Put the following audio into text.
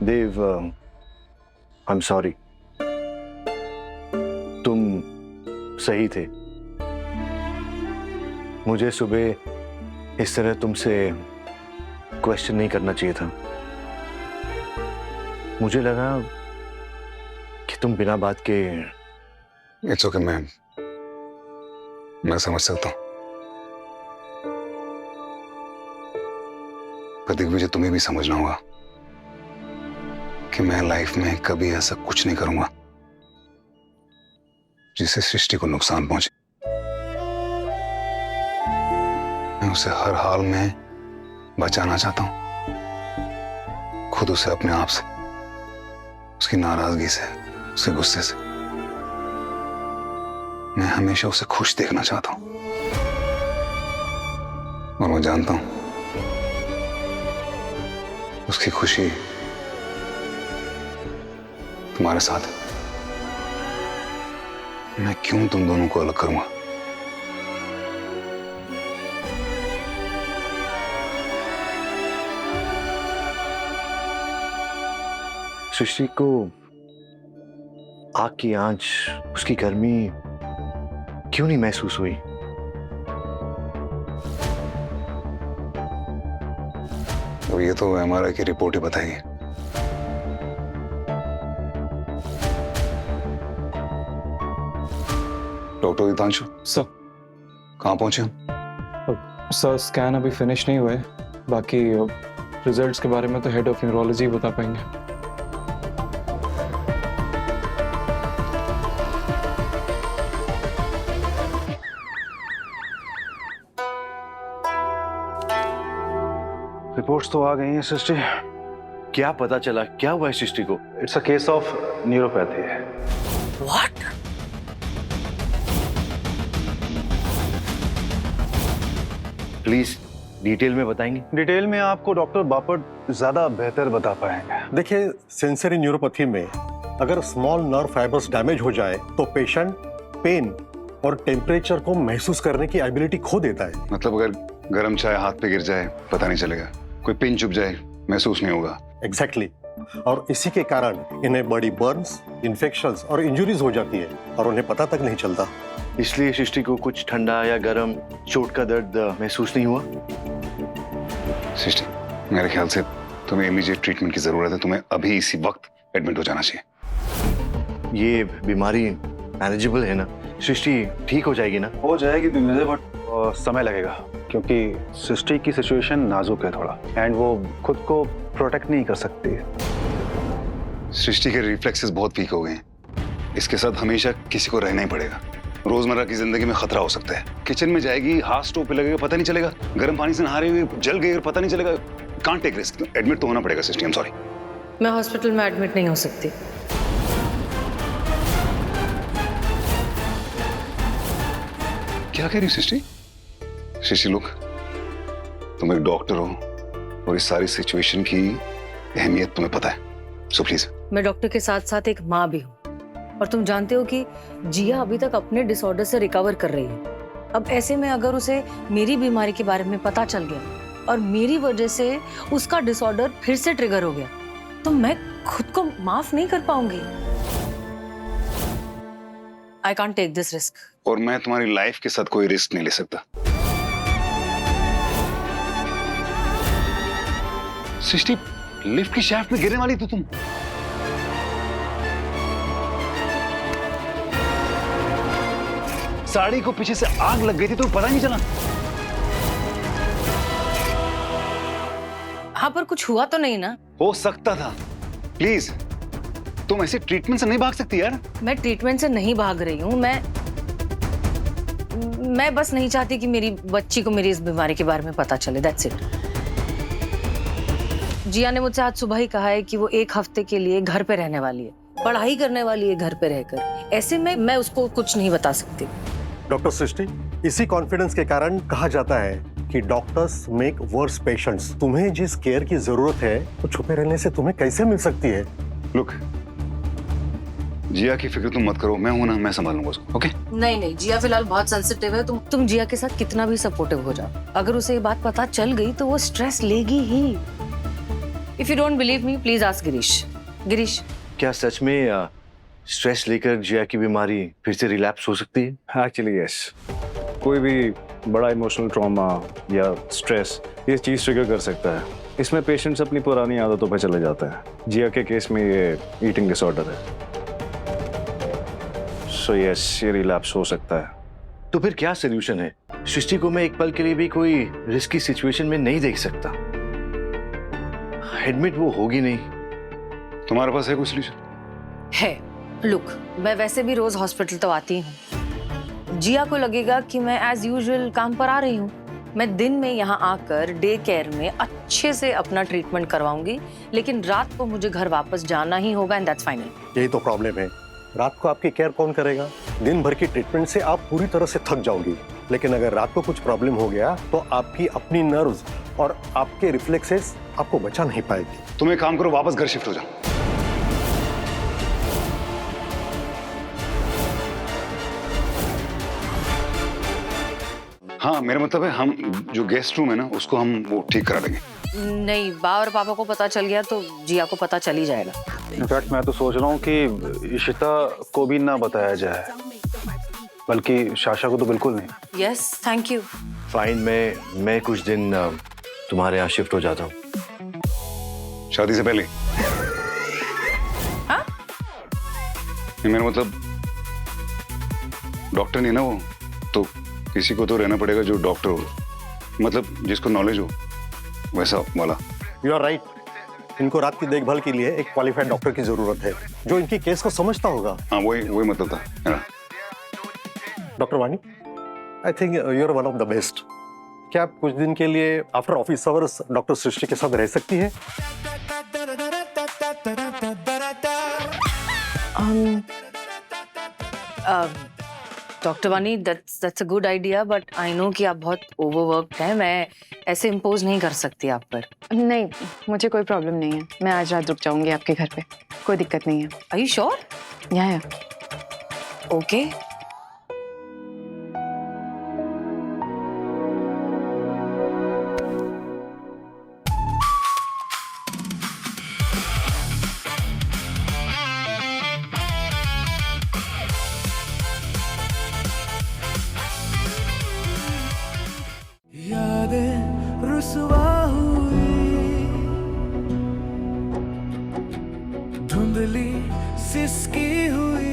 Dev, I am sorry. तुम सही थे। मुझे सुबह इस तरह तुमसे क्वेश्चन नहीं करना चाहिए था। मुझे लगा कि तुम बिना बात के। इट्स ओके, मैं समझ सकता हूं। पर दिग्विजय, तुम्हें भी समझना होगा कि मैं लाइफ में कभी ऐसा कुछ नहीं करूंगा जिससे सृष्टि को नुकसान पहुंचे। मैं उसे हर हाल में बचाना चाहता हूं, खुद उसे अपने आप से, उसकी नाराजगी से, उसके गुस्से से। मैं हमेशा उसे खुश देखना चाहता हूं और मैं जानता हूं उसकी खुशी तुम्हारे साथ है। मैं क्यों तुम दोनों को अलग करूंगा? सृष्टि को आग की आंच, उसकी गर्मी क्यों नहीं महसूस हुई? तो ये तो एमआरआई की रिपोर्ट ही बताएगी। Doctor Hitanshu sir. कहाँ पहुंचे हम? सर स्कैन अभी फिनिश नहीं हुए, बाकी रिजल्ट्स के बारे में तो हेड ऑफ न्यूरोलॉजी बता पाएंगे। रिपोर्ट्स तो आ गई हैं सृष्टि। क्या पता चला, क्या हुआ है सृष्टि को? It's a case of neuropathy है। What? प्लीज डिटेल में बताएंगे? डिटेल में आपको डॉक्टर बापट ज्यादा बेहतर बता पाएंगे। देखिए, सेंसरी न्यूरोपैथी में अगर स्मॉल नर्व फाइबर्स डैमेज हो जाए तो पेशेंट पेन और टेम्परेचर को महसूस करने की एबिलिटी खो देता है। मतलब अगर गर्म चाय हाथ पे गिर जाए पता नहीं चलेगा, कोई पिन चुभ जाए महसूस नहीं होगा। एग्जैक्टली। और इसी के कारण इन्हें बड़ी बर्न्स, इन्फेक्शंस और इंजरीज हो जाती है और उन्हें पता तक नहीं चलता। इसलिए सृष्टि को कुछ ठंडा या गर्म चोट का दर्द महसूस नहीं हुआ? सृष्टि, मेरे ख्याल से तुम्हें इमीडिएट ट्रीटमेंट की जरूरत है। तुम्हें अभी इसी वक्त एडमिट हो जाना चाहिए। ये बीमारी मैनेजेबल है ना? सृष्टि ठीक हो जाएगी ना? हो जाएगी दिग्विजय, बट समय लगेगा क्योंकि सृष्टि की सिचुएशन नाजुक है थोड़ा, एंड वो खुद को प्रोटेक्ट नहीं कर सकती है। सृष्टि के रिफ्लेक्सेस बहुत वीक हो गए हैं। इसके साथ हमेशा किसी को रहना ही पड़ेगा। रोजमर्रा की जिंदगी में खतरा हो सकता है। किचन में जाएगी, हाथ स्टोव पे लगेगा, पता नहीं चलेगा। गर्म पानी से नहा रही हुई जल गई और पता नहीं चलेगा। Can't take risk. एडमिट तो होना पड़ेगा सृष्टि, आई एम सॉरी। मैं हॉस्पिटल में एडमिट नहीं हो सकती। क्या कह रही हो सृष्टि? सृष्टि लुक, तुम एक डॉक्टर हो और इस सारी सिचुएशन की अहमियत तुम्हें पता है, सो प्लीज। मैं डॉक्टर के साथ साथ एक माँ भी हूँ और तुम जानते हो कि जिया अभी तक अपने डिसऑर्डर से रिकवर कर रही है। अब ऐसे में अगर उसे मेरी बीमारी के बारे में पता चल गया और मेरी वजह से उसका डिसऑर्डर फिर से ट्रिगर हो गया तो मैं खुद को माफ नहीं कर पाऊंगी। I can't take this risk. और मैं तुम्हारी लाइफ के साथ कोई रिस्क नहीं ले सकता। सृष्टि, लिफ्ट की शाफ्ट में गिरने वाली तो तुम। साड़ी को पीछे से आग लग गई थी तो पता नहीं चला। हाँ, पर कुछ हुआ तो नहीं ना? हो सकता था। प्लीज, तुम ऐसे ट्रीटमेंट से नहीं भाग सकती यार। मैं ट्रीटमेंट से नहीं भाग रही हूँ। मैं बस नहीं चाहती कि मेरी बच्ची को मेरी इस बीमारी के बारे में पता चले, दैट्स इट। जिया ने मुझसे आज सुबह ही कहा है कि वो 1 हफ्ते के लिए घर पे रहने वाली है, पढ़ाई करने वाली है घर पे रहकर। ऐसे में मैं उसको कुछ नहीं बता सकती। डॉक्टर सृष्टि, इसी कॉन्फिडेंस के कारण कहा जाता है कि डॉक्टर्स मेक वर्स पेशेंट्स। तुम्हें जिस केयर की जरूरत है वो छुपे रहने से तुम्हें कैसे मिल सकती है? लुक, जिया की फिक्र तुम मत करो, मैं हूं ना, मैं संभालूंगा उसको। ओके? नहीं, जिया फिलहाल बहुत सेंसिटिव है। तुम जिया के साथ कितना भी सपोर्टिव हो जाओ, अगर उसे ये बात पता चल गई तो वो स्ट्रेस लेगी ही। If you don't believe me please ask Girish. Girish, क्या सच में स्ट्रेस लेकर जिया की बीमारी फिर से रिलैप्स हो सकती है? एक्चुअली यस, कोई भी बड़ा इमोशनल ट्रॉमा या स्ट्रेस ये चीज़ ट्रिगर कर सकता है। इसमें पेशेंट्स अपनी पुरानी आदतों पर चले जाते हैं। जिया के केस में ये ईटिंग डिसऑर्डर है, सो यस ये रिलैप्स हो सकता है। तो फिर क्या सोल्यूशन है? सृष्टि को मैं एक पल के लिए भी कोई रिस्की सिचुएशन में नहीं देख सकता। एडमिट वो होगी नहीं। तुम्हारे पास है कोई सोल्यूशन? है। लुक, मैं वैसे भी रोज हॉस्पिटल तो आती हूँ। जिया को लगेगा कि मैं एज यूजुअल काम पर आ रही हूँ। मैं दिन में यहाँ आकर डे केयर में अच्छे से अपना ट्रीटमेंट करवाऊंगी, लेकिन रात को मुझे घर वापस जाना ही होगा एंड दैट्स फाइनल। यही तो प्रॉब्लम है, रात को आपकी केयर कौन करेगा? दिन भर की ट्रीटमेंट से आप पूरी तरह से थक जाओगी, लेकिन अगर रात को कुछ प्रॉब्लम हो गया तो आपकी अपनी नर्व्स और आपके रिफ्लेक्सेस आपको बचा नहीं पाएगी। तुम एक काम करो, वापस घर शिफ्ट हो जाओ। हाँ, मेरा मतलब है हम जो गेस्ट रूम है ना उसको हम वो ठीक करा देंगे। नहीं, बा और पापा को पता चल गया तो जिया को पता चल ही जाएगा। इनफैक्ट मैं तो सोच रहा हूँ कि इशिता को भी ना बताया जाए, बल्कि शाशा को तो बिल्कुल नहीं। Yes, thank you. फाइन, मैं कुछ दिन तुम्हारे यहाँ शिफ्ट हो जाता हूँ। शादी से पहले? हाँ? मेरा मतलब डॉक्टर नहीं ना वो, तो किसी को तो रहना पड़ेगा जो डॉक्टर हो, मतलब जिसको नॉलेज हो वैसा वाला। यू आर राइट, इनको रात की देखभाल के लिए एक क्वालिफाइड डॉक्टर की जरूरत है जो इनकी केस को समझता होगा। हाँ, वही मतलब था, है ना? Doctor Vani, I think you are one of the best. क्या आप कुछ दिन के लिए after office hours doctor Srishti के साथ रह सकती है? Doctor Vani, that's a good idea, but I know कि आप बहुत ओवरवर्क्ड हैं। मैं ऐसे इम्पोज नहीं कर सकती आप पर। नहीं, मुझे कोई प्रॉब्लम नहीं है। मैं आज रात रुक जाऊंगी आपके घर पे, कोई दिक्कत नहीं है। Are you sure? या ओके। यादें रुसवा हुई, धुंधली सिसकी हुई,